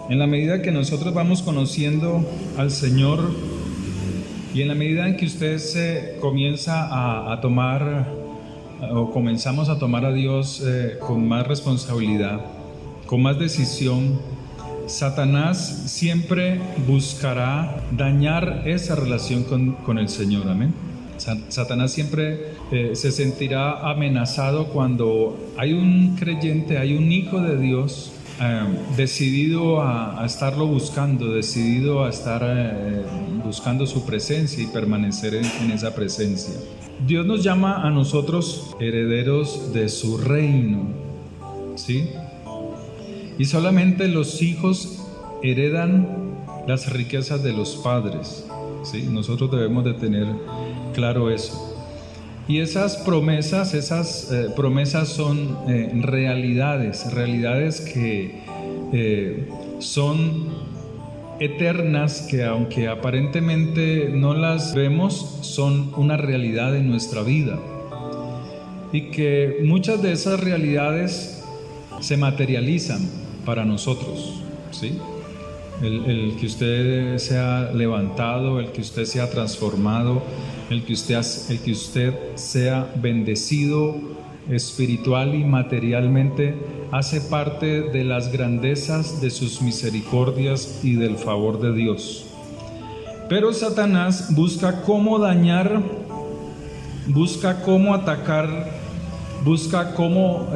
En la medida que nosotros vamos conociendo al Señor y en la medida en que usted se comienza a tomar o comenzamos a tomar a Dios con más responsabilidad, con más decisión, Satanás siempre buscará dañar esa relación con el Señor, amén. Satanás siempre se sentirá amenazado cuando hay un creyente, hay un hijo de Dios decidido a estarlo buscando, decidido a estar buscando su presencia y permanecer en esa presencia. Dios nos llama a nosotros herederos de su reino, ¿sí? Y solamente los hijos heredan las riquezas de los padres, ¿sí? Nosotros debemos de tener claro eso. Y esas promesas son realidades que son eternas, que aunque aparentemente no las vemos, son una realidad en nuestra vida. Y que muchas de esas realidades se materializan para nosotros, ¿sí? El que usted sea levantado, el que usted sea transformado, el que usted sea bendecido espiritual y materialmente, hace parte de las grandezas de sus misericordias y del favor de Dios. Pero Satanás busca cómo dañar, busca cómo atacar, busca cómo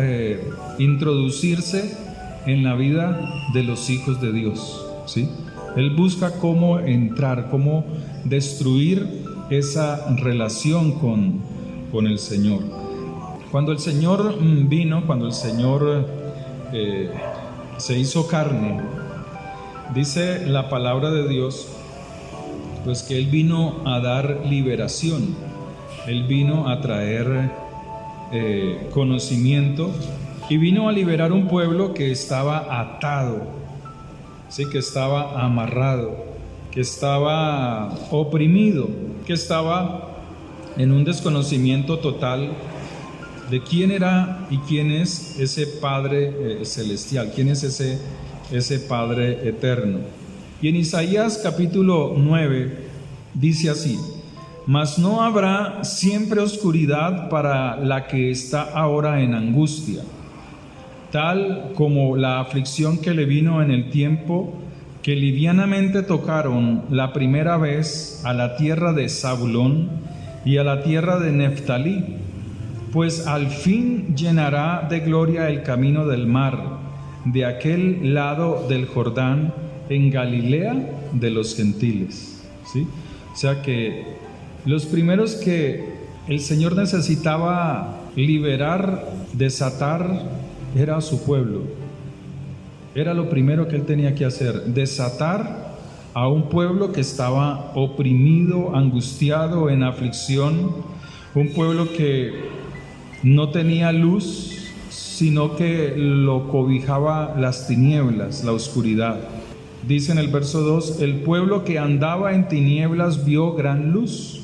introducirse en la vida de los hijos de Dios, ¿sí? Él busca cómo entrar, cómo destruir esa relación con el Señor. Cuando el Señor vino, cuando el Señor se hizo carne, dice la palabra de Dios, pues que Él vino a dar liberación, Él vino a traer conocimiento y vino a liberar un pueblo que estaba atado, ¿sí? Que estaba amarrado, que estaba oprimido, que estaba en un desconocimiento total de quién era y quién es ese Padre celestial, quién es ese Padre eterno. Y en Isaías capítulo 9 dice así: mas no habrá siempre oscuridad para la que está ahora en angustia, tal como la aflicción que le vino en el tiempo que livianamente tocaron la primera vez a la tierra de Zabulón y a la tierra de Neftalí, pues al fin llenará de gloria el camino del mar, de aquel lado del Jordán, en Galilea de los gentiles, ¿sí? O sea que los primeros que el Señor necesitaba liberar, desatar, era su pueblo. Era lo primero que Él tenía que hacer, desatar a un pueblo que estaba oprimido, angustiado, en aflicción, un pueblo que no tenía luz, sino que lo cobijaba las tinieblas, la oscuridad. Dice en el verso 2, el pueblo que andaba en tinieblas vio gran luz.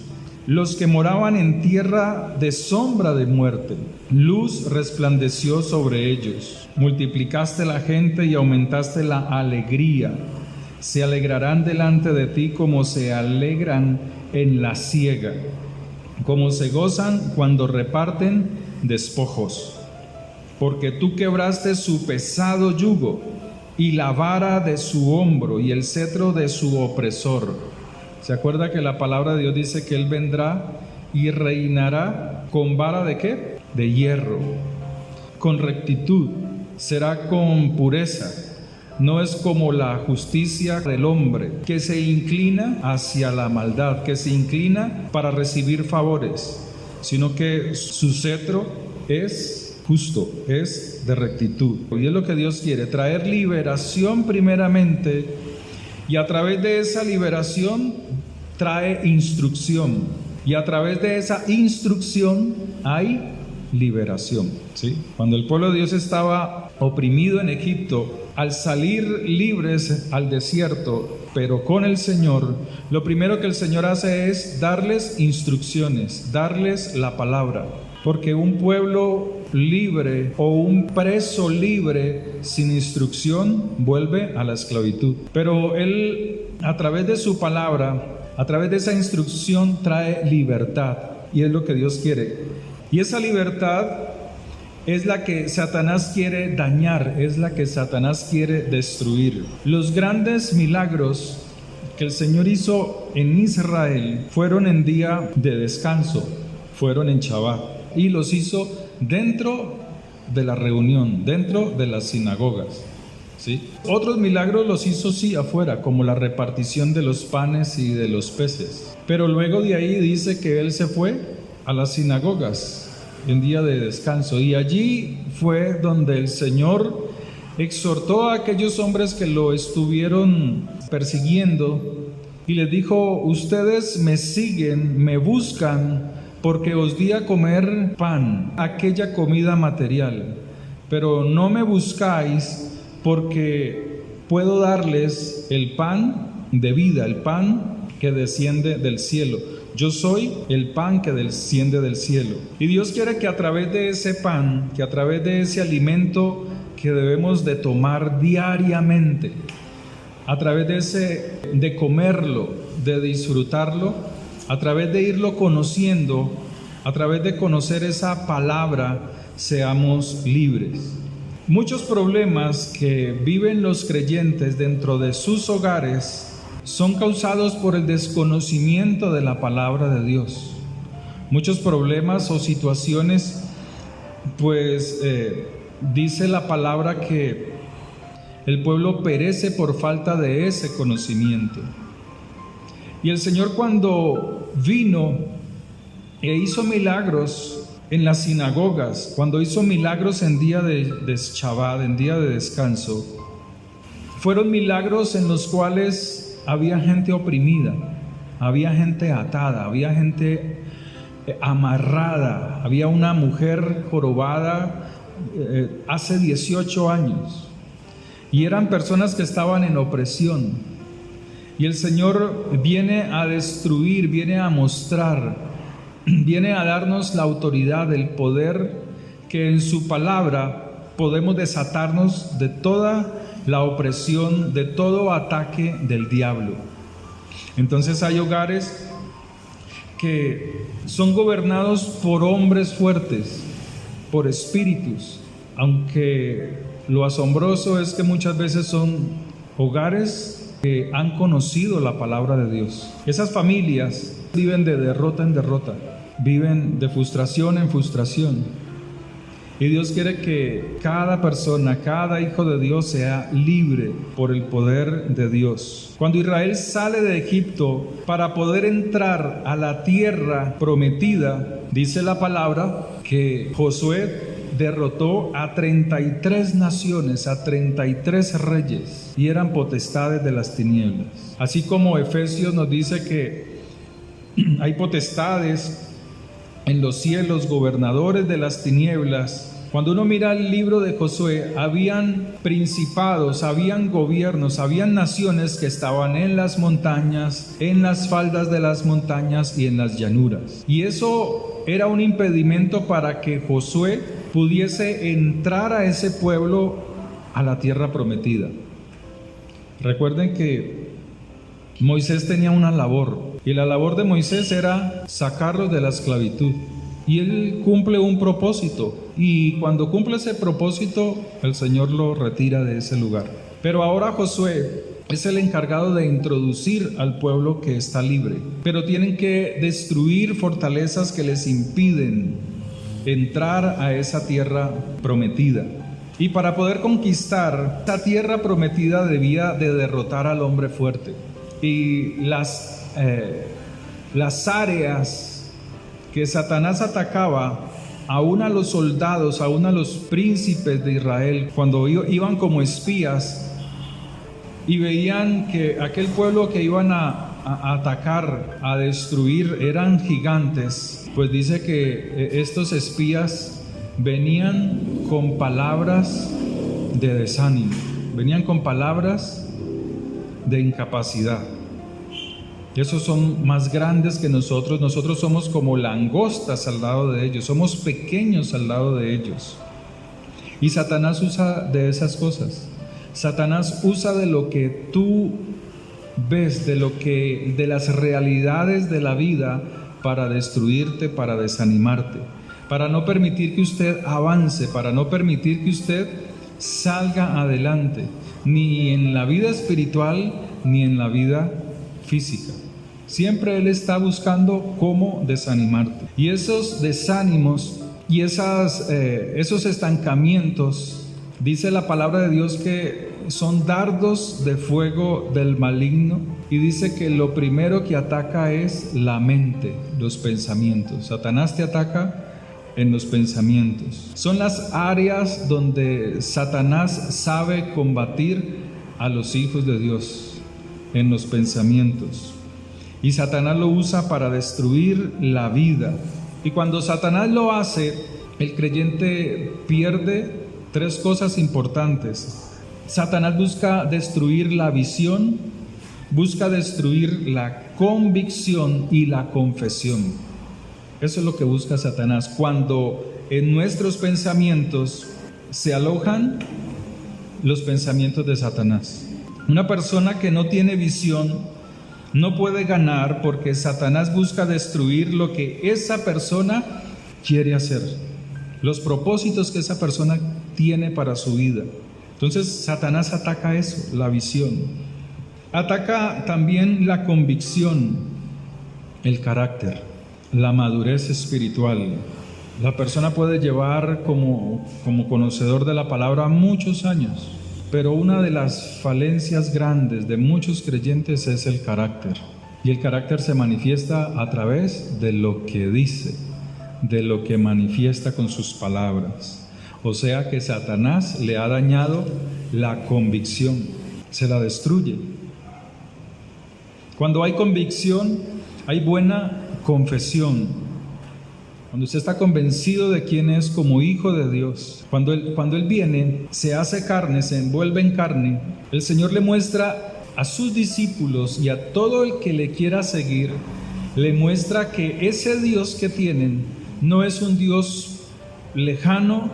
Los que moraban en tierra de sombra de muerte, luz resplandeció sobre ellos. Multiplicaste la gente y aumentaste la alegría. Se alegrarán delante de ti como se alegran en la siega, como se gozan cuando reparten despojos. Porque tú quebraste su pesado yugo y la vara de su hombro y el cetro de su opresor. ¿Se acuerda que la palabra de Dios dice que Él vendrá y reinará con vara de qué? De hierro, con rectitud, será con pureza. No es como la justicia del hombre, que se inclina hacia la maldad, que se inclina para recibir favores, sino que su cetro es justo, es de rectitud. Y es lo que Dios quiere, traer liberación primeramente, y a través de esa liberación trae instrucción, y a través de esa instrucción hay liberación, ¿sí? Cuando el pueblo de Dios estaba oprimido en Egipto, al salir libres al desierto, pero con el Señor, lo primero que el Señor hace es darles instrucciones, darles la palabra, porque un pueblo libre o un preso libre sin instrucción vuelve a la esclavitud. Pero Él, a través de su palabra, a través de esa instrucción, trae libertad. Y es lo que Dios quiere. Y esa libertad es la que Satanás quiere dañar, es la que Satanás quiere destruir. Los grandes milagros que el Señor hizo en Israel fueron en día de descanso, fueron en Shabbat, y los hizo dentro de la reunión, dentro de las sinagogas, ¿sí? Otros milagros los hizo sí afuera, como la repartición de los panes y de los peces, pero luego de ahí dice que Él se fue a las sinagogas en día de descanso, y allí fue donde el Señor exhortó a aquellos hombres que lo estuvieron persiguiendo y les dijo: ustedes me siguen, me buscan porque os di a comer pan, aquella comida material, pero no me buscáis porque puedo darles el pan de vida, el pan que desciende del cielo. Yo soy el pan que desciende del cielo. Y Dios quiere que a través de ese pan, que a través de ese alimento que debemos de tomar diariamente, a través de comerlo, de disfrutarlo, a través de irlo conociendo, a través de conocer esa palabra, seamos libres. Muchos problemas que viven los creyentes dentro de sus hogares son causados por el desconocimiento de la palabra de Dios. Muchos problemas o situaciones, pues dice la palabra que el pueblo perece por falta de ese conocimiento. Y el Señor, cuando vino e hizo milagros en las sinagogas, cuando hizo milagros en día de Shabbat, en día de descanso, fueron milagros en los cuales había gente oprimida, había gente atada, había gente amarrada, había una mujer jorobada hace 18 años, y eran personas que estaban en opresión. Y el Señor viene a destruir, viene a mostrar, viene a darnos la autoridad, el poder, que en su palabra podemos desatarnos de toda la opresión, de todo ataque del diablo. Entonces hay hogares que son gobernados por hombres fuertes, por espíritus, aunque lo asombroso es que muchas veces son hogares que han conocido la palabra de Dios. Esas familias viven de derrota en derrota, viven de frustración en frustración. Y Dios quiere que cada persona, cada hijo de Dios sea libre por el poder de Dios. Cuando Israel sale de Egipto para poder entrar a la tierra prometida, dice la palabra que Josué derrotó a 33 naciones, a 33 reyes, y eran potestades de las tinieblas. Así como Efesios nos dice que hay potestades en los cielos, gobernadores de las tinieblas. Cuando uno mira el libro de Josué, habían principados, habían gobiernos, habían naciones que estaban en las montañas, en las faldas de las montañas y en las llanuras. Y eso era un impedimento para que Josué pudiese entrar a ese pueblo a la tierra prometida. Recuerden que Moisés tenía una labor, y la labor de Moisés era sacarlos de la esclavitud. Y él cumple un propósito, y cuando cumple ese propósito, el Señor lo retira de ese lugar. Pero ahora Josué es el encargado de introducir al pueblo que está libre, pero tienen que destruir fortalezas que les impiden entrar a esa tierra prometida. Y para poder conquistar esa tierra prometida debía de derrotar al hombre fuerte. Y las áreas que Satanás atacaba, aún a los soldados, aún a los príncipes de Israel, cuando iban como espías y veían que aquel pueblo que iban a atacar, a destruir, eran gigantes, pues dice que estos espías venían con palabras de desánimo, venían con palabras de incapacidad. Esos son más grandes que nosotros. Nosotros somos como langostas al lado de ellos, somos pequeños al lado de ellos. Y Satanás usa de esas cosas. Satanás usa de lo que tú ves, de las realidades de la vida, para destruirte, para desanimarte, para no permitir que usted avance, para no permitir que usted salga adelante, ni en la vida espiritual, ni en la vida física. Siempre Él está buscando cómo desanimarte. Y esos desánimos y esos estancamientos, dice la palabra de Dios que son dardos de fuego del maligno, y dice que lo primero que ataca es la mente, los pensamientos. Satanás te ataca en los pensamientos. Son las áreas donde Satanás sabe combatir a los hijos de Dios, en los pensamientos. Y Satanás lo usa para destruir la vida. Y cuando Satanás lo hace, el creyente pierde tres cosas importantes. Satanás busca destruir la visión, busca destruir la convicción y la confesión. Eso es lo que busca Satanás. Cuando en nuestros pensamientos se alojan los pensamientos de Satanás. Una persona que no tiene visión no puede ganar, porque Satanás busca destruir lo que esa persona quiere hacer, los propósitos que esa persona tiene para su vida. Entonces Satanás ataca eso, la visión. Ataca también la convicción, el carácter, la madurez espiritual. La persona puede llevar como conocedor de la palabra muchos años, pero una de las falencias grandes de muchos creyentes es el carácter. Y el carácter se manifiesta a través de lo que dice, de lo que manifiesta con sus palabras. O sea que Satanás le ha dañado la convicción, se la destruye. Cuando hay convicción, hay buena confesión. Cuando usted está convencido de quién es como hijo de Dios, cuando Él viene, se hace carne, se envuelve en carne, el Señor le muestra a sus discípulos y a todo el que le quiera seguir, le muestra que ese Dios que tienen no es un Dios lejano,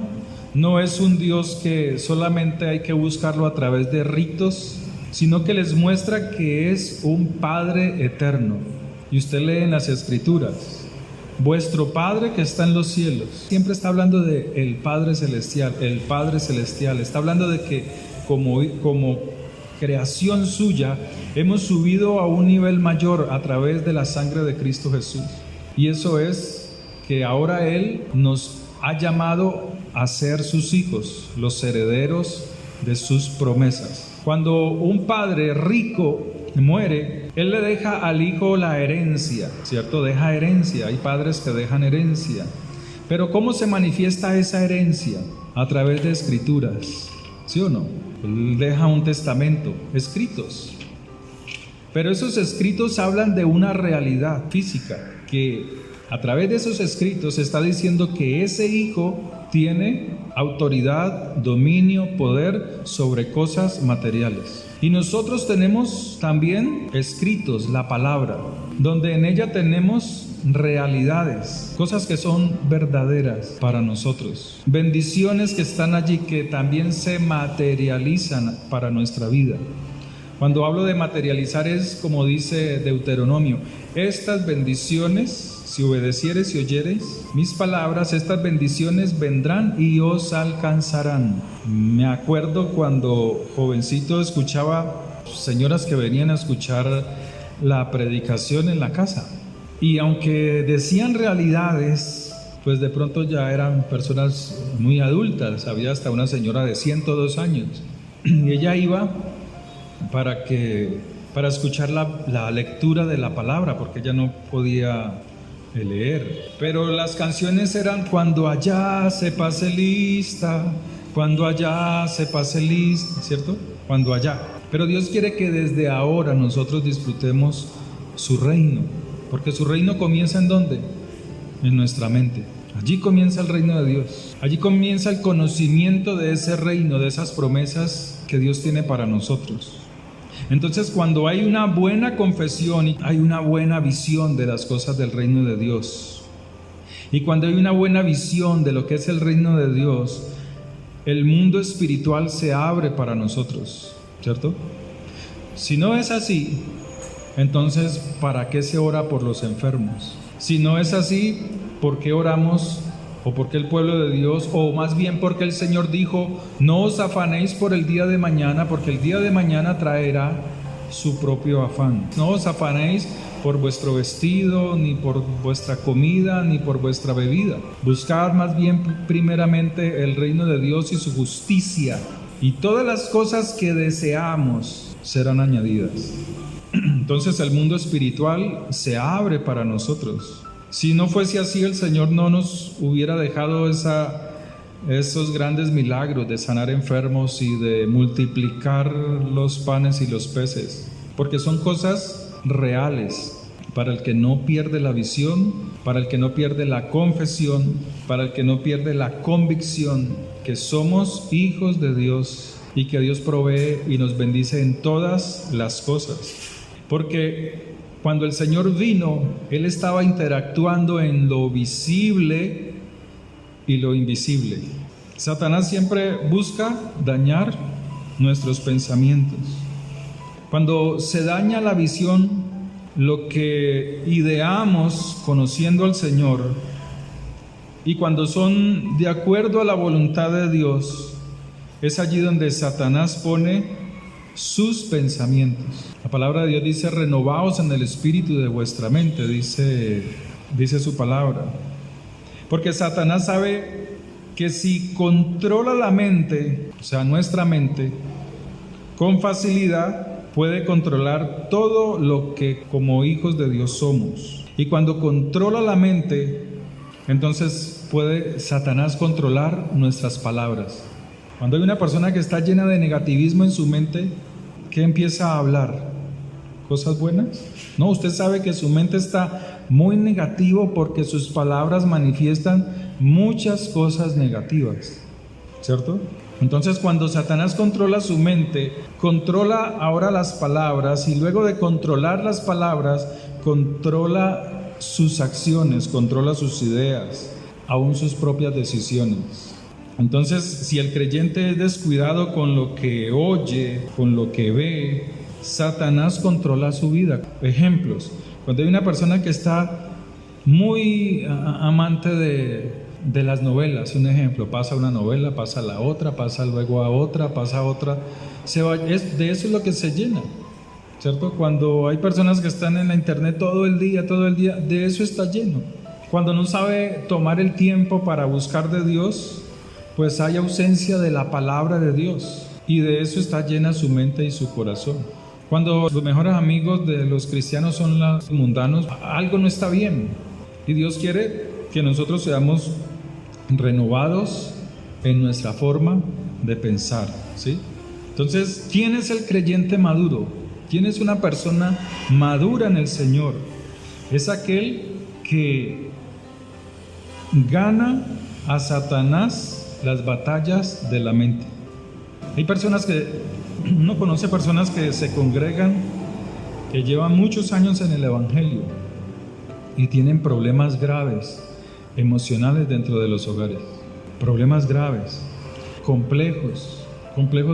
no es un Dios que solamente hay que buscarlo a través de ritos, sino que les muestra que es un Padre eterno. Y usted lee en las Escrituras: vuestro Padre que está en los cielos. Siempre está hablando de el Padre celestial, el Padre celestial. Está hablando de que como creación suya hemos subido a un nivel mayor a través de la sangre de Cristo Jesús. Y eso es que ahora Él nos ha llamado a ser sus hijos, los herederos de sus promesas. Cuando un padre rico muere, él le deja al hijo la herencia, ¿cierto? Deja herencia. Hay padres que dejan herencia. Pero ¿cómo se manifiesta esa herencia? A través de escrituras, ¿sí o no? Él deja un testamento, escritos. Pero esos escritos hablan de una realidad física, que a través de esos escritos está diciendo que ese hijo tiene autoridad, dominio, poder sobre cosas materiales. Y nosotros tenemos también escritos, la palabra, donde en ella tenemos realidades, cosas que son verdaderas para nosotros, bendiciones que están allí que también se materializan para nuestra vida. Cuando hablo de materializar es como dice Deuteronomio: estas bendiciones, si obedeciereis y oyereis mis palabras, estas bendiciones vendrán y os alcanzarán. Me acuerdo cuando jovencito escuchaba señoras que venían a escuchar la predicación en la casa, y aunque decían realidades, pues de pronto ya eran personas muy adultas. Había hasta una señora de 102 años y ella iba para escuchar la lectura de la palabra, porque ella no podía leer. Pero las canciones eran: cuando allá se pase lista, cuando allá se pase lista, ¿cierto? Cuando allá. Pero Dios quiere que desde ahora nosotros disfrutemos su reino, porque su reino comienza ¿en dónde? En nuestra mente. Allí comienza el reino de Dios. Allí comienza el conocimiento de ese reino, de esas promesas que Dios tiene para nosotros. Entonces, cuando hay una buena confesión, hay una buena visión de las cosas del reino de Dios. Y cuando hay una buena visión de lo que es el reino de Dios, el mundo espiritual se abre para nosotros, ¿cierto? Si no es así, entonces, ¿para qué se ora por los enfermos? Si no es así, ¿por qué oramos? ¿O por qué el pueblo de Dios? O más bien, porque el Señor dijo: no os afanéis por el día de mañana, porque el día de mañana traerá su propio afán. No os afanéis por vuestro vestido, ni por vuestra comida, ni por vuestra bebida. Buscad más bien primeramente el reino de Dios y su justicia, y todas las cosas que deseamos serán añadidas. Entonces el mundo espiritual se abre para nosotros. Si no fuese así, el Señor no nos hubiera dejado esos grandes milagros de sanar enfermos y de multiplicar los panes y los peces, porque son cosas reales para el que no pierde la visión, para el que no pierde la confesión, para el que no pierde la convicción que somos hijos de Dios y que Dios provee y nos bendice en todas las cosas. Porque cuando el Señor vino, Él estaba interactuando en lo visible y lo invisible. Satanás siempre busca dañar nuestros pensamientos. Cuando se daña la visión, lo que ideamos conociendo al Señor, y cuando son de acuerdo a la voluntad de Dios, es allí donde Satanás pone sus pensamientos. La palabra de Dios dice: renovaos en el espíritu de vuestra mente, dice su palabra. Porque Satanás sabe que si controla la mente, o sea, nuestra mente, con facilidad puede controlar todo lo que como hijos de Dios somos. Y cuando controla la mente, entonces puede Satanás controlar nuestras palabras. Cuando hay una persona que está llena de negativismo en su mente, ¿qué empieza a hablar? ¿Cosas buenas? No, usted sabe que su mente está muy negativo porque sus palabras manifiestan muchas cosas negativas, ¿cierto? Entonces, cuando Satanás controla su mente, controla ahora las palabras, y luego de controlar las palabras, controla sus acciones, controla sus ideas, aún sus propias decisiones. Entonces, si el creyente es descuidado con lo que oye, con lo que ve, Satanás controla su vida. Ejemplos: cuando hay una persona que está muy amante de las novelas, un ejemplo, pasa una novela, pasa la otra, pasa luego a otra, pasa a otra, de eso es lo que se llena, ¿cierto? Cuando hay personas que están en la internet todo el día, de eso está lleno. Cuando no sabe tomar el tiempo para buscar de Dios, pues hay ausencia de la palabra de Dios, y de eso está llena su mente y su corazón. Cuando los mejores amigos de los cristianos son los mundanos, algo no está bien, y Dios quiere que nosotros seamos renovados en nuestra forma de pensar, ¿sí? Entonces, ¿quién es el creyente maduro? ¿Quién es una persona madura en el Señor? Es aquel que gana a Satanás las batallas de la mente. Hay personas uno conoce personas que se congregan, que llevan muchos años en el Evangelio y tienen problemas graves emocionales dentro de los hogares, problemas graves, complejos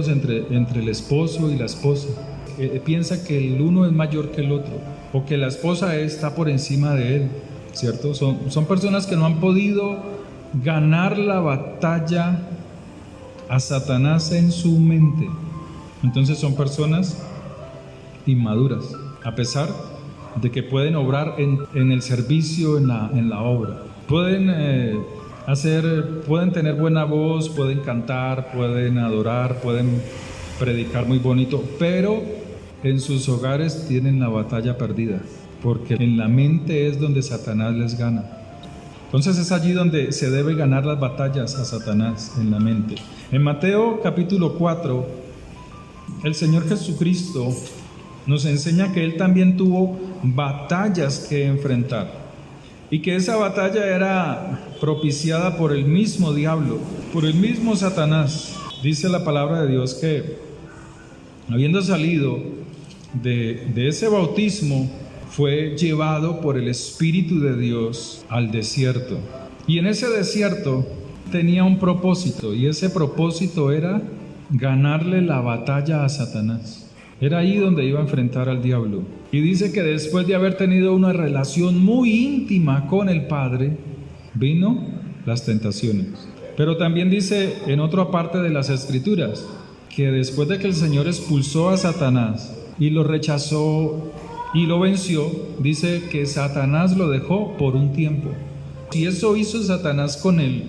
entre el esposo y la esposa. Piensa que el uno es mayor que el otro, o que la esposa está por encima de él, ¿cierto? Son personas que no han podido ganar la batalla a Satanás en su mente. Entonces son personas inmaduras, a pesar de que pueden obrar en el servicio, en la obra. Pueden tener buena voz, pueden cantar, pueden adorar, pueden predicar muy bonito, pero en sus hogares tienen la batalla perdida, porque en la mente es donde Satanás les gana. Entonces es allí donde se debe ganar las batallas a Satanás, en la mente. En Mateo capítulo 4, el Señor Jesucristo nos enseña que Él también tuvo batallas que enfrentar, y que esa batalla era propiciada por el mismo diablo, por el mismo Satanás. Dice la palabra de Dios que, habiendo salido de ese bautismo fue llevado por el Espíritu de Dios al desierto. Y en ese desierto tenía un propósito, y ese propósito era ganarle la batalla a Satanás. Era ahí donde iba a enfrentar al diablo. Y dice que después de haber tenido una relación muy íntima con el Padre, vino las tentaciones. Pero también dice en otra parte de las Escrituras que después de que el Señor expulsó a Satanás y lo rechazó y lo venció, dice que Satanás lo dejó por un tiempo. Y eso hizo Satanás con él,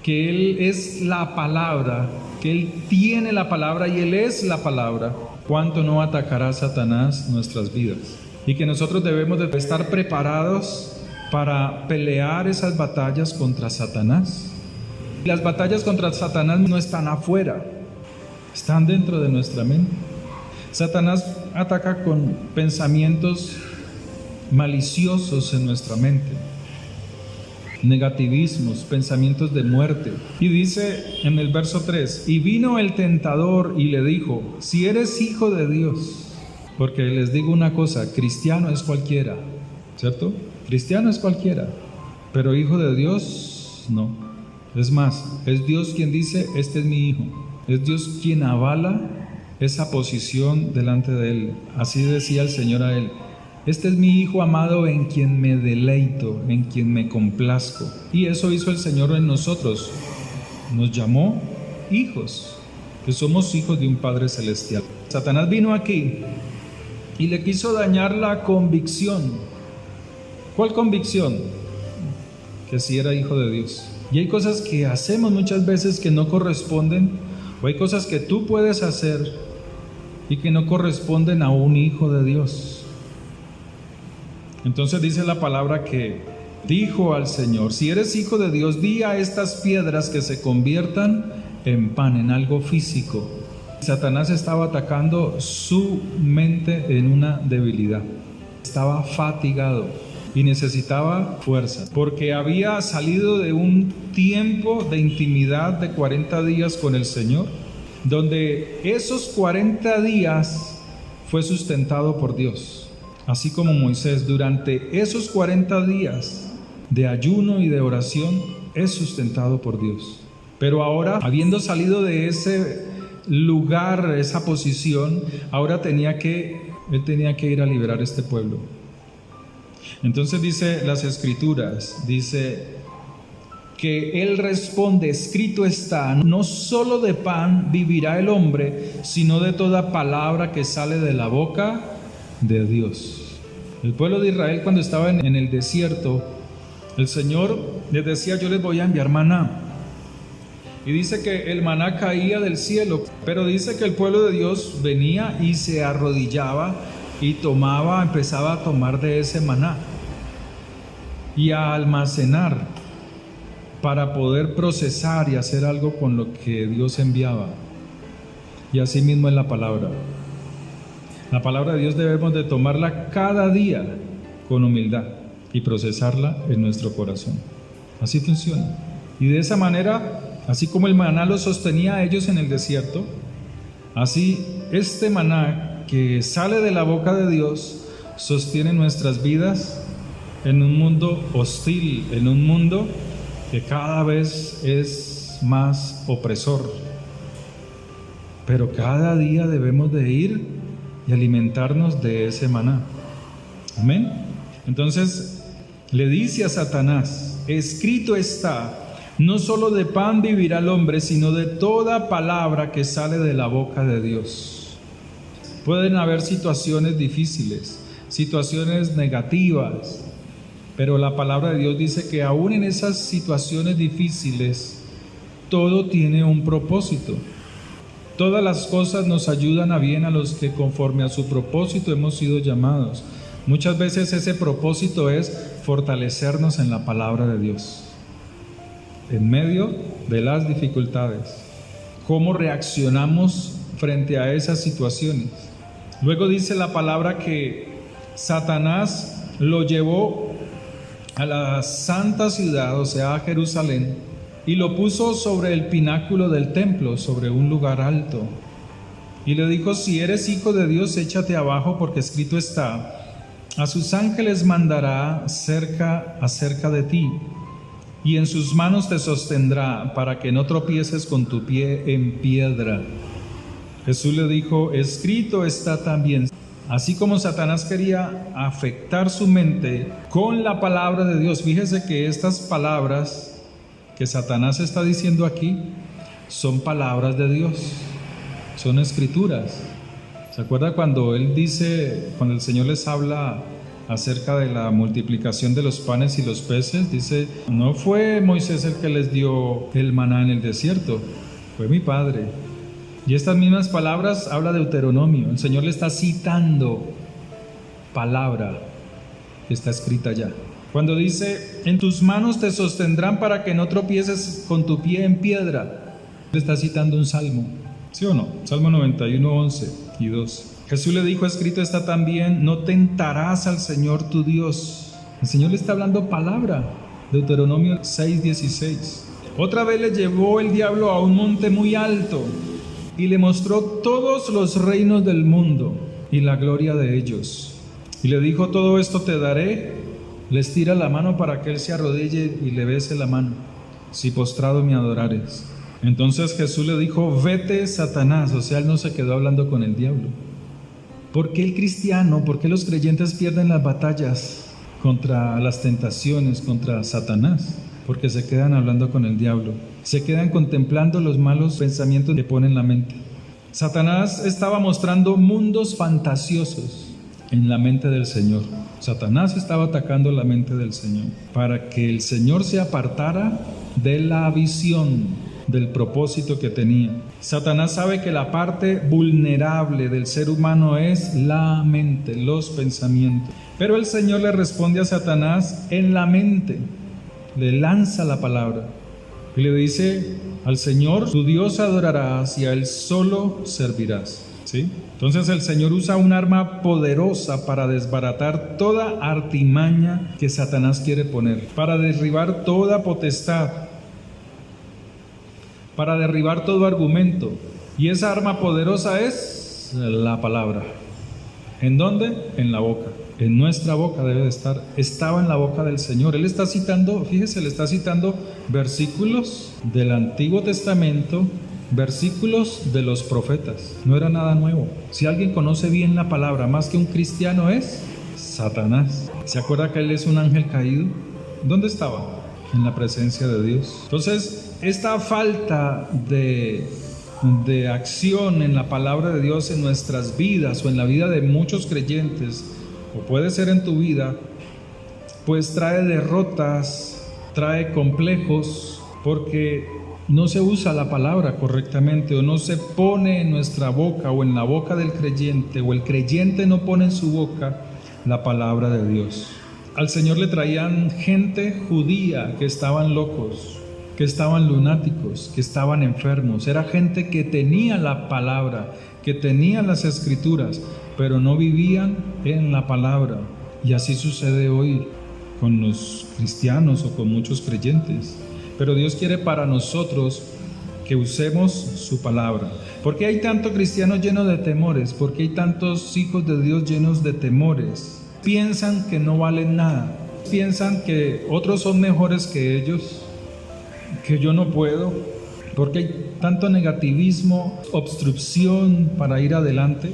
que él es la palabra, que él tiene la palabra y él es la palabra. ¿Cuánto no atacará Satanás nuestras vidas? Y que nosotros debemos de estar preparados para pelear esas batallas contra Satanás. Las batallas contra Satanás no están afuera, están dentro de nuestra mente. Satanás ataca con pensamientos maliciosos en nuestra mente, negativismos, pensamientos de muerte. Y dice en el verso 3, y vino el tentador y le dijo, si eres hijo de Dios, porque les digo una cosa, cristiano es cualquiera, ¿cierto? Cristiano es cualquiera, pero hijo de Dios no. Es más, es Dios quien dice, este es mi hijo. Es Dios quien avala esa posición delante de él. Así decía el Señor a él, este es mi hijo amado en quien me deleito, en quien me complazco. Y eso hizo el Señor en nosotros. Nos llamó hijos, que somos hijos de un Padre Celestial. Satanás vino aquí y le quiso dañar la convicción. ¿Cuál convicción? Que sí era hijo de Dios. Y hay cosas que hacemos muchas veces que no corresponden, o hay cosas que tú puedes hacer y que no corresponden a un hijo de Dios. Entonces dice la palabra que dijo al Señor, si eres hijo de Dios, di a estas piedras que se conviertan en pan, en algo físico. Satanás estaba atacando su mente en una debilidad. Estaba fatigado y necesitaba fuerza, porque había salido de un tiempo de intimidad de 40 días con el Señor, donde esos 40 días fue sustentado por Dios. Así como Moisés, durante esos 40 días de ayuno y de oración, es sustentado por Dios. Pero ahora, habiendo salido de ese lugar, esa posición, ahora él tenía que ir a liberar a este pueblo. Entonces dice las Escrituras, dice que él responde, escrito está, no solo de pan vivirá el hombre, sino de toda palabra que sale de la boca de Dios. El pueblo de Israel, cuando estaba en el desierto, el Señor les decía, yo les voy a enviar maná. Y dice que el maná caía del cielo, pero dice que el pueblo de Dios venía y se arrodillaba y empezaba a tomar de ese maná y a almacenar para poder procesar y hacer algo con lo que Dios enviaba. Y así mismo es la palabra. La palabra de Dios debemos de tomarla cada día con humildad y procesarla en nuestro corazón. Así funciona. Y de esa manera, así como el maná los sostenía a ellos en el desierto, así este maná que sale de la boca de Dios sostiene nuestras vidas en un mundo hostil, en un mundo que cada vez es más opresor. Pero cada día debemos de ir y alimentarnos de ese maná. Amén. Entonces le dice a Satanás, escrito está, no solo de pan vivirá el hombre, sino de toda palabra que sale de la boca de Dios. Pueden haber situaciones difíciles, situaciones negativas, pero la palabra de Dios dice que aún en esas situaciones difíciles, todo tiene un propósito. Todas las cosas nos ayudan a bien a los que conforme a su propósito hemos sido llamados. Muchas veces ese propósito es fortalecernos en la palabra de Dios, en medio de las dificultades. ¿Cómo reaccionamos frente a esas situaciones? Luego dice la palabra que Satanás lo llevó a la santa ciudad, o sea, a Jerusalén, y lo puso sobre el pináculo del templo, sobre un lugar alto. Y le dijo: si eres hijo de Dios, échate abajo, porque escrito está: a sus ángeles mandará acerca de ti, y en sus manos te sostendrá, para que no tropieces con tu pie en piedra. Jesús le dijo: escrito está también. Así como Satanás quería afectar su mente con la palabra de Dios, fíjese que estas palabras que Satanás está diciendo aquí son palabras de Dios, son escrituras. ¿Se acuerda cuando él dice, cuando el Señor les habla acerca de la multiplicación de los panes y los peces? Dice: no fue Moisés el que les dio el maná en el desierto, fue mi Padre. Y estas mismas palabras habla de Deuteronomio. El Señor le está citando palabra que está escrita ya. Cuando dice: en tus manos te sostendrán para que no tropieces con tu pie en piedra, le está citando un salmo, ¿sí o no? Salmo 91, 11 y 2. Jesús le dijo: escrito está también: no tentarás al Señor tu Dios. El Señor le está hablando palabra. Deuteronomio 6, 16. Otra vez le llevó el diablo a un monte muy alto y le mostró todos los reinos del mundo y la gloria de ellos. Y le dijo: todo esto te daré. Le estira la mano para que él se arrodille y le bese la mano, si postrado me adorares. Entonces Jesús le dijo: vete, Satanás. O sea, él no se quedó hablando con el diablo. ¿Por qué el cristiano, por qué los creyentes pierden las batallas contra las tentaciones, contra Satanás? Porque se quedan hablando con el diablo, se quedan contemplando los malos pensamientos que pone en la mente. Satanás estaba mostrando mundos fantasiosos en la mente del Señor. Satanás estaba atacando la mente del Señor para que el Señor se apartara de la visión, del propósito que tenía. Satanás sabe que la parte vulnerable del ser humano es la mente, los pensamientos. Pero el Señor le responde a Satanás en la mente. Le lanza la palabra y le dice: al Señor tu Dios adorarás y a Él solo servirás. ¿Sí? Entonces el Señor usa un arma poderosa para desbaratar toda artimaña que Satanás quiere poner, para derribar toda potestad, para derribar todo argumento. Y esa arma poderosa es la palabra. ¿En dónde? En la boca. En nuestra boca debe de estar. Estaba en la boca del Señor. Él está citando, fíjese, le está citando versículos del Antiguo Testamento, versículos de los profetas. No era nada nuevo. Si alguien conoce bien la palabra más que un cristiano, es Satanás. ¿Se acuerda que él es un ángel caído? ¿Dónde estaba? En la presencia de Dios. Entonces, esta falta de acción en la palabra de Dios en nuestras vidas o en la vida de muchos creyentes, o puede ser en tu vida, pues trae derrotas, trae complejos, porque no se usa la palabra correctamente, o no se pone en nuestra boca o en la boca del creyente, o el creyente no pone en su boca la palabra de Dios. Al Señor le traían gente judía que estaban locos, que estaban lunáticos, que estaban enfermos. Era gente que tenía la palabra, que tenía las escrituras, pero no vivían en la palabra. Y así sucede hoy con los cristianos o con muchos creyentes. Pero Dios quiere para nosotros que usemos su palabra. ¿Por qué hay tanto cristiano lleno de temores? ¿Por qué hay tantos hijos de Dios llenos de temores? Piensan que no valen nada, piensan que otros son mejores que ellos, que yo no puedo. Porque hay tanto negativismo, obstrucción para ir adelante,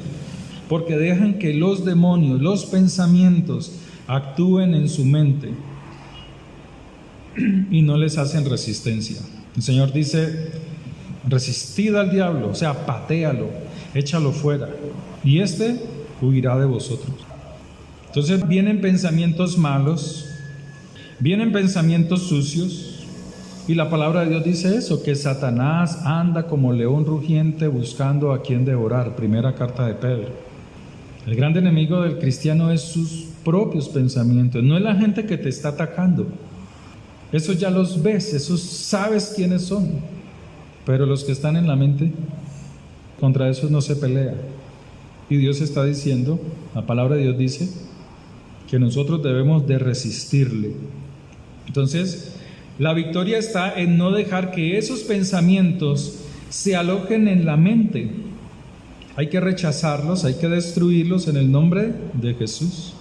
porque dejan que los demonios, los pensamientos actúen en su mente y no les hacen resistencia. El Señor dice: resistid al diablo, o sea, patéalo, échalo fuera, y éste huirá de vosotros. Entonces vienen pensamientos malos, vienen pensamientos sucios, y la palabra de Dios dice eso, que Satanás anda como león rugiente buscando a quien devorar. Primera carta de Pedro. El gran enemigo del cristiano es sus propios pensamientos, no es la gente que te está atacando. Esos ya los ves, esos sabes quiénes son, pero los que están en la mente, contra esos no se pelea. Y Dios está diciendo, la palabra de Dios dice, que nosotros debemos de resistirle. Entonces, la victoria está en no dejar que esos pensamientos se alojen en la mente. hay que rechazarlos, hay que destruirlos en el nombre de Jesús.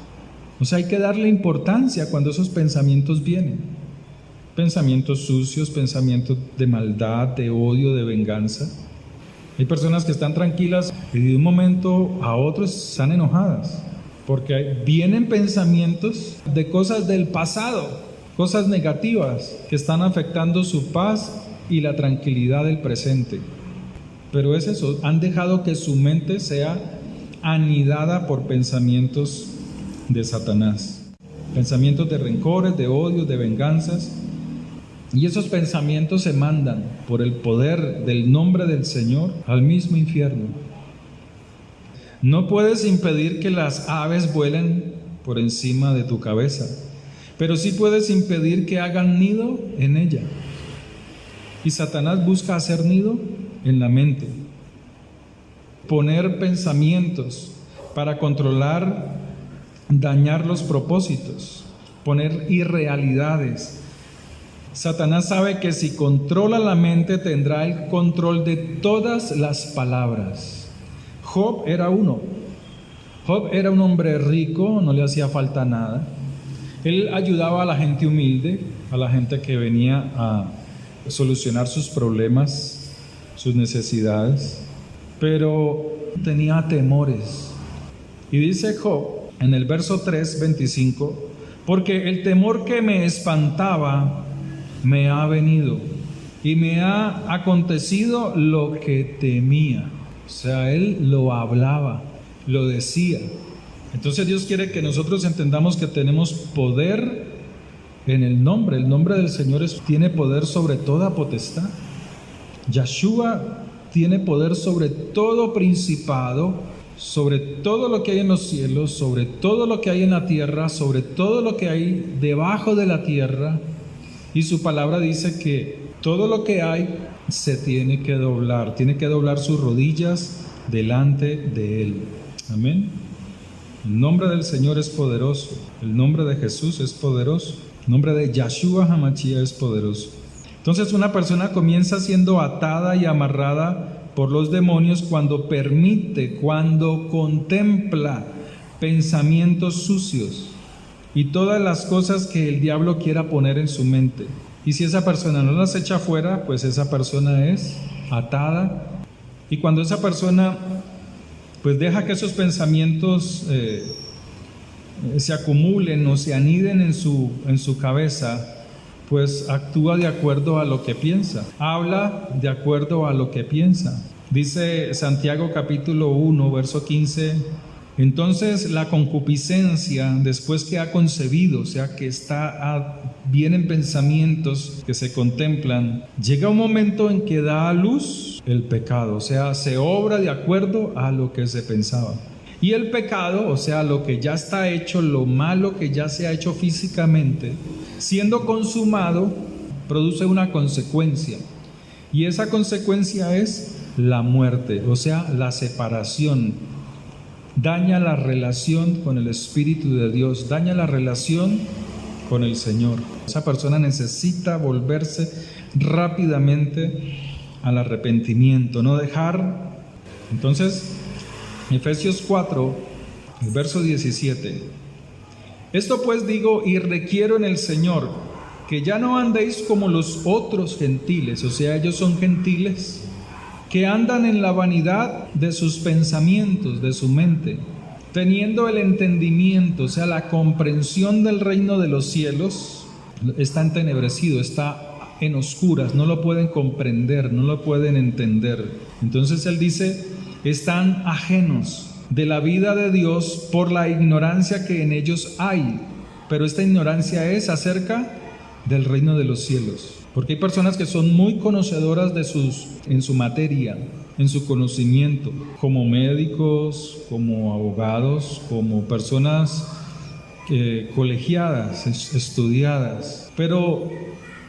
O sea, hay que darle importancia cuando esos pensamientos vienen. Pensamientos sucios, pensamientos de maldad, de odio, de venganza. Hay personas que están tranquilas y de un momento a otro están enojadas, porque vienen pensamientos de cosas del pasado, cosas negativas que están afectando su paz y la tranquilidad del presente. Pero es eso, han dejado que su mente sea anidada por pensamientos de Satanás, pensamientos de rencores, de odios, de venganzas. Y esos pensamientos se mandan por el poder del nombre del Señor al mismo infierno. No puedes impedir que las aves vuelen por encima de tu cabeza, pero sí puedes impedir que hagan nido en ella. Y Satanás busca hacer nido en la mente, poner pensamientos para controlar, dañar los propósitos, poner irrealidades. Satanás sabe que si controla la mente tendrá el control de todas las palabras. Job era uno. Job era un hombre rico, no le hacía falta nada. Él ayudaba a la gente humilde, a la gente que venía a solucionar sus problemas, sus necesidades, pero tenía temores. Y dice Job en el verso 3:25, porque el temor que me espantaba me ha venido y me ha acontecido lo que temía. O sea, él lo hablaba, lo decía. Entonces Dios quiere que nosotros entendamos que tenemos poder en el nombre del Señor tiene poder sobre toda potestad. Yeshua tiene poder sobre todo principado, sobre todo lo que hay en los cielos, sobre todo lo que hay en la tierra, sobre todo lo que hay debajo de la tierra. Y su palabra dice que todo lo que hay se tiene que doblar sus rodillas delante de Él. Amén. El nombre del Señor es poderoso, el nombre de Jesús es poderoso, el nombre de Yeshua HaMashiach es poderoso. Entonces una persona comienza siendo atada y amarrada por los demonios cuando permite, cuando contempla pensamientos sucios y todas las cosas que el diablo quiera poner en su mente. Y si esa persona no las echa fuera, pues esa persona es atada. Y cuando esa persona pues deja que esos pensamientos se acumulen o se aniden en su cabeza, pues actúa de acuerdo a lo que piensa, habla de acuerdo a lo que piensa. Dice Santiago capítulo 1, verso 15, entonces la concupiscencia, después que ha concebido, o sea que vienen pensamientos que se contemplan, llega un momento en que da a luz el pecado, o sea, se obra de acuerdo a lo que se pensaba. Y el pecado, o sea, lo que ya está hecho, lo malo que ya se ha hecho físicamente, siendo consumado, produce una consecuencia. Y esa consecuencia es la muerte, o sea, la separación. Daña la relación con el Espíritu de Dios, daña la relación con el Señor. Esa persona necesita volverse rápidamente al arrepentimiento, no dejar. Entonces, Efesios 4, el verso 17. Esto pues digo y requiero en el Señor, que ya no andéis como los otros gentiles, o sea, ellos son gentiles, que andan en la vanidad de sus pensamientos, de su mente, teniendo el entendimiento, o sea, la comprensión del reino de los cielos, está entenebrecido, está en oscuras, no lo pueden comprender, no lo pueden entender. Entonces él dice, están ajenos de la vida de Dios por la ignorancia que en ellos hay, pero esta ignorancia es acerca del reino de los cielos. Porque hay personas que son muy conocedoras en su materia, en su conocimiento, como médicos, como abogados, como personas colegiadas, estudiadas. Pero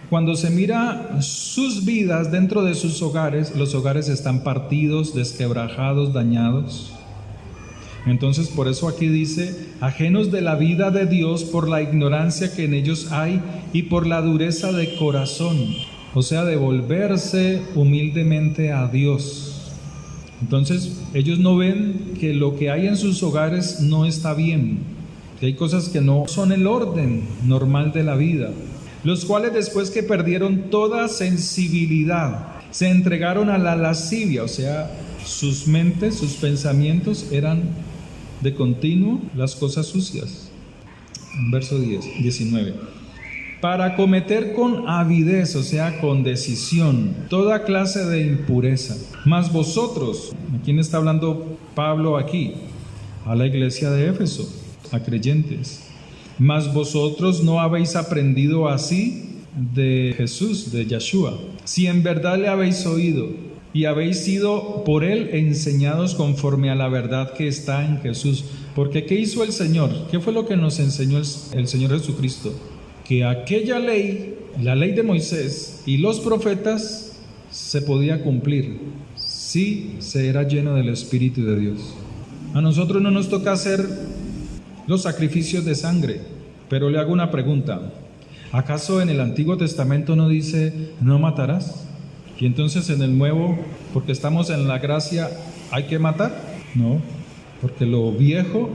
cuando se mira sus vidas dentro de sus hogares, los hogares están partidos, desquebrajados, dañados. Entonces por eso aquí dice, ajenos de la vida de Dios por la ignorancia que en ellos hay y por la dureza de corazón, o sea, de volverse humildemente a Dios, Entonces ellos no ven que lo que hay en sus hogares no está bien, que hay cosas que no son el orden normal de la vida, los cuales después que perdieron toda sensibilidad, se entregaron a la lascivia, o sea, sus mentes, sus pensamientos eran de continuo las cosas sucias. Verso 19. Para cometer con avidez, o sea, con decisión, toda clase de impureza. Mas vosotros, ¿a quién está hablando Pablo aquí? A la iglesia de Éfeso, a creyentes. Mas vosotros no habéis aprendido así de Jesús, de Yeshua. Si en verdad le habéis oído y habéis sido por él enseñados conforme a la verdad que está en Jesús. Porque ¿qué hizo el Señor? ¿Qué fue lo que nos enseñó el Señor Jesucristo? Que aquella ley, la ley de Moisés y los profetas, se podía cumplir si se era lleno del Espíritu de Dios. A nosotros no nos toca hacer los sacrificios de sangre, pero le hago una pregunta. ¿Acaso en el Antiguo Testamento no dice no matarás? Y entonces en el Nuevo, porque estamos en la gracia, ¿hay que matar? No, porque lo viejo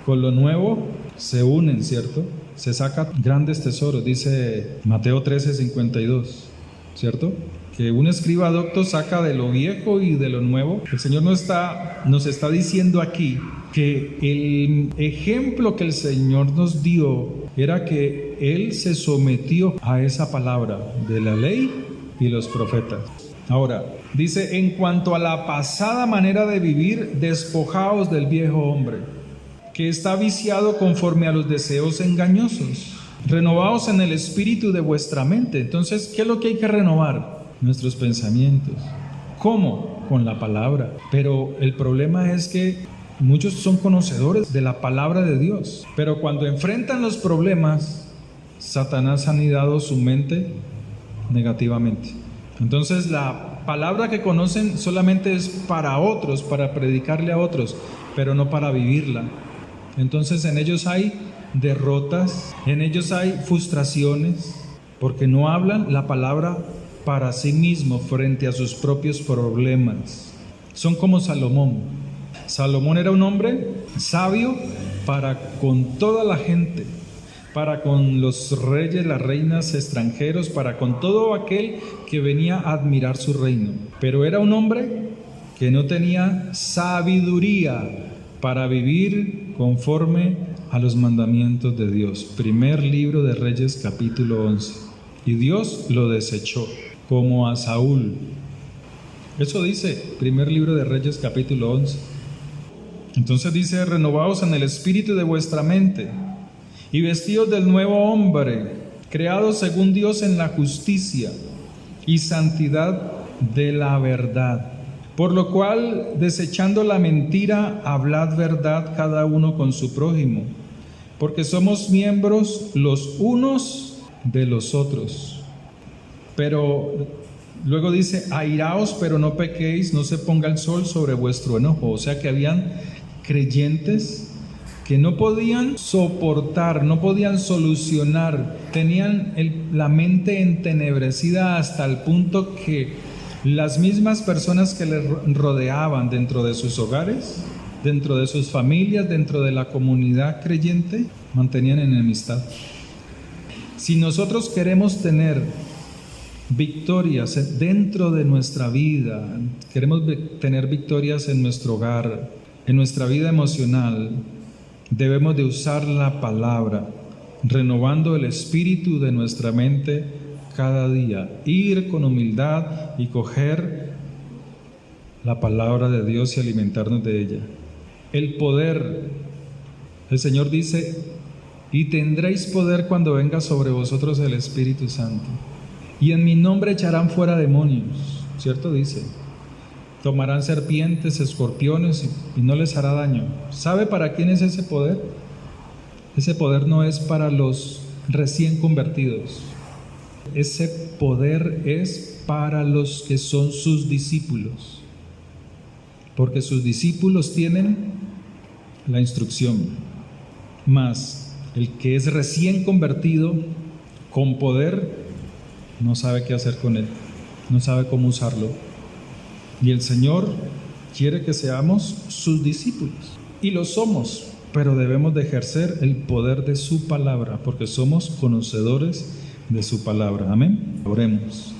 con lo nuevo se unen, ¿cierto? Se sacan grandes tesoros, dice Mateo 13:52, ¿cierto? Que un escriba docto saca de lo viejo y de lo nuevo. El Señor nos está diciendo aquí que el ejemplo que el Señor nos dio era que Él se sometió a esa palabra de la ley y los profetas. Ahora, dice, en cuanto a la pasada manera de vivir, despojaos del viejo hombre, que está viciado conforme a los deseos engañosos. Renovaos en el espíritu de vuestra mente. Entonces, ¿qué es lo que hay que renovar? Nuestros pensamientos. ¿Cómo? Con la palabra. Pero el problema es que muchos son conocedores de la palabra de Dios, pero cuando enfrentan los problemas, Satanás ha anidado su mente negativamente. Entonces la palabra que conocen solamente es para otros, para predicarle a otros, pero no para vivirla. Entonces en ellos hay derrotas, en ellos hay frustraciones, porque no hablan la palabra para sí mismos frente a sus propios problemas. Son como Salomón. Salomón era un hombre sabio para con toda la gente, para con los reyes, las reinas extranjeros, para con todo aquel que venía a admirar su reino. Pero era un hombre que no tenía sabiduría para vivir conforme a los mandamientos de Dios. Primer libro de Reyes, capítulo 11. Y Dios lo desechó, como a Saúl. Eso dice primer libro de Reyes, capítulo 11. Entonces dice, renovaos en el espíritu de vuestra mente y vestidos del nuevo hombre, creados según Dios en la justicia y santidad de la verdad. Por lo cual, desechando la mentira, hablad verdad cada uno con su prójimo, porque somos miembros los unos de los otros. Pero luego dice, airaos, pero no pequéis, no se ponga el sol sobre vuestro enojo. O sea que habían creyentes que no podían soportar, no podían solucionar, tenían la mente entenebrecida hasta el punto que las mismas personas que les rodeaban dentro de sus hogares, dentro de sus familias, dentro de la comunidad creyente, mantenían enemistad. Si nosotros queremos tener victorias dentro de nuestra vida, queremos tener victorias en nuestro hogar, en nuestra vida emocional, debemos de usar la palabra, renovando el espíritu de nuestra mente cada día, ir con humildad y coger la palabra de Dios y alimentarnos de ella. El poder, el Señor dice, y tendréis poder cuando venga sobre vosotros el Espíritu Santo, y en mi nombre echarán fuera demonios, ¿cierto? Dice, tomarán serpientes, escorpiones y no les hará daño. ¿Sabe para quién es ese poder? Ese poder no es para los recién convertidos. Ese poder es para los que son sus discípulos, porque sus discípulos tienen la instrucción. Mas el que es recién convertido con poder no sabe qué hacer con él, no sabe cómo usarlo. Y el Señor quiere que seamos sus discípulos. Y lo somos, pero debemos de ejercer el poder de su palabra, porque somos conocedores de su palabra. Amén. Oremos.